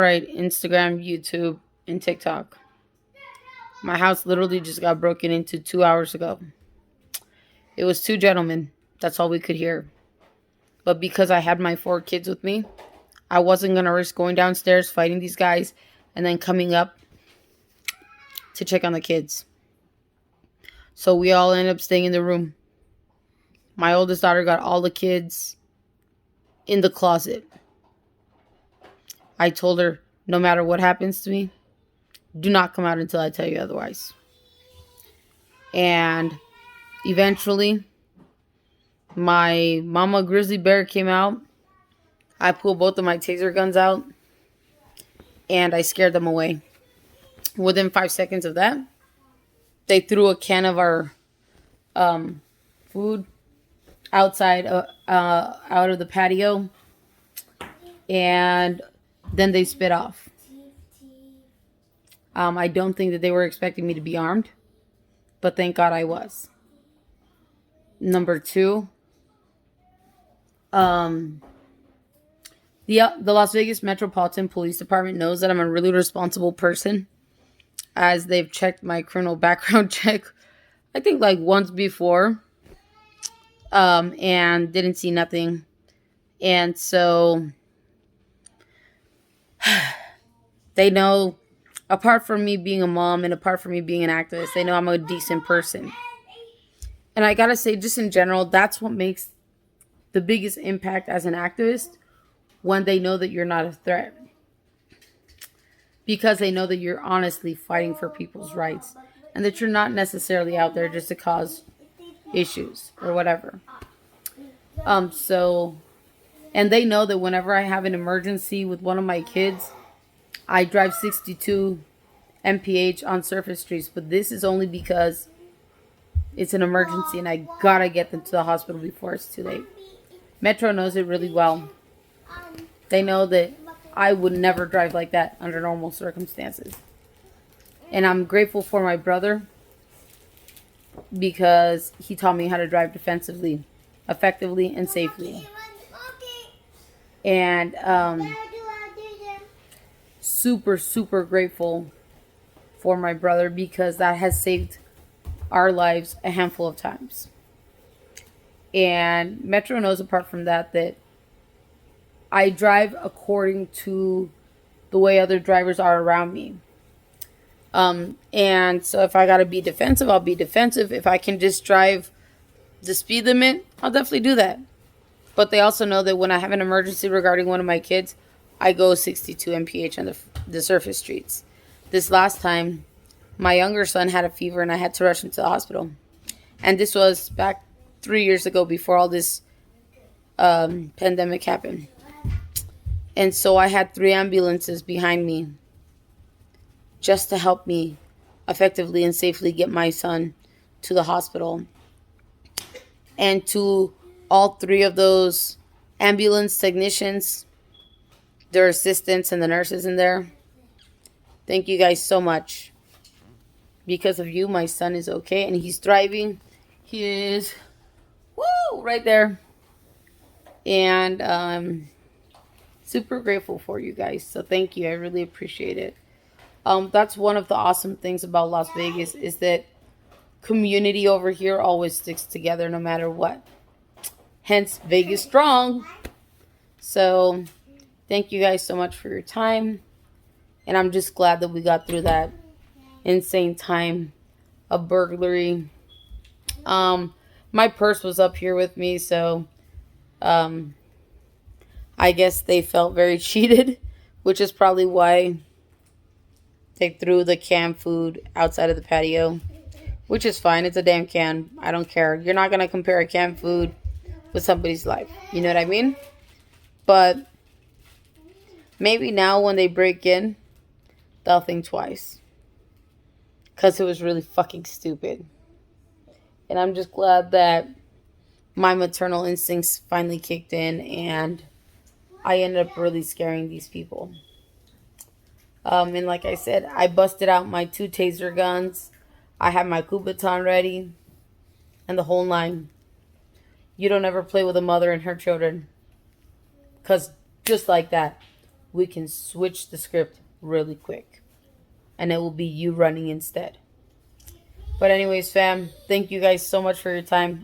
Right, Instagram, YouTube, and TikTok. My house literally just got broken into 2 hours ago. It was two gentlemen. That's all we could hear. But because I had my four kids with me, I wasn't going to risk going downstairs, fighting these guys, and then coming up to check on the kids. So we all ended up staying in the room. My oldest daughter got all the kids in the closet. I told her, no matter what happens to me, do not come out until I tell you otherwise. And eventually, my mama grizzly bear came out. I pulled both of my taser guns out and I scared them away. Within 5 seconds of that, they threw a can of our food outside, out of the patio, and then they spit off. I don't think that they were expecting me to be armed, but thank God I was. Number two, the Las Vegas Metropolitan Police Department knows that I'm a really responsible person, as they've checked my criminal background check, I think like once before, and didn't see nothing. And so they know, apart from me being a mom and apart from me being an activist, they know I'm a decent person. And I gotta say, just in general, that's what makes the biggest impact as an activist, when they know that you're not a threat. Because they know that you're honestly fighting for people's rights and that you're not necessarily out there just to cause issues or whatever. And they know that whenever I have an emergency with one of my kids, I drive 62 mph on surface streets, but this is only because it's an emergency and I gotta get them to the hospital before it's too late. Metro knows it really well. They know that I would never drive like that under normal circumstances. And I'm grateful for my brother because he taught me how to drive defensively, effectively, and safely. And super, super grateful for my brother because that has saved our lives a handful of times. And Metro knows, apart from that, that I drive according to the way other drivers are around me. And so if I gotta be defensive, I'll be defensive. If I can just drive the speed limit, I'll definitely do that. But they also know that when I have an emergency regarding one of my kids, I go 62 mph on the surface streets. This last time, my younger son had a fever and I had to rush him to the hospital. And this was back 3 years ago, before all this pandemic happened. And so I had 3 ambulances behind me just to help me effectively and safely get my son to the hospital. And to all 3 of those ambulance technicians, their assistants, and the nurses in there, thank you guys so much. Because of you, my son is okay and he's thriving. He is, right there. And super grateful for you guys. So thank you. I really appreciate it. That's one of the awesome things about Las Vegas, is that community over here always sticks together no matter what. Hence, Vegas strong. So thank you guys so much for your time. And I'm just glad that we got through that insane time of burglary. My purse was up here with me, so I guess they felt very cheated, which is probably why they threw the canned food outside of the patio, which is fine. It's a damn can. I don't care. You're not going to compare a canned food with somebody's life. You know what I mean? But maybe now when they break in, they'll think twice. Because it was really fucking stupid. And I'm just glad that my maternal instincts finally kicked in and I ended up really scaring these people. And like I said, I busted out my 2 taser guns. I had my Kubaton ready. And the whole 9. You don't ever play with a mother and her children. Because just like that, we can switch the script really quick. And it will be you running instead. But anyways, fam, thank you guys so much for your time.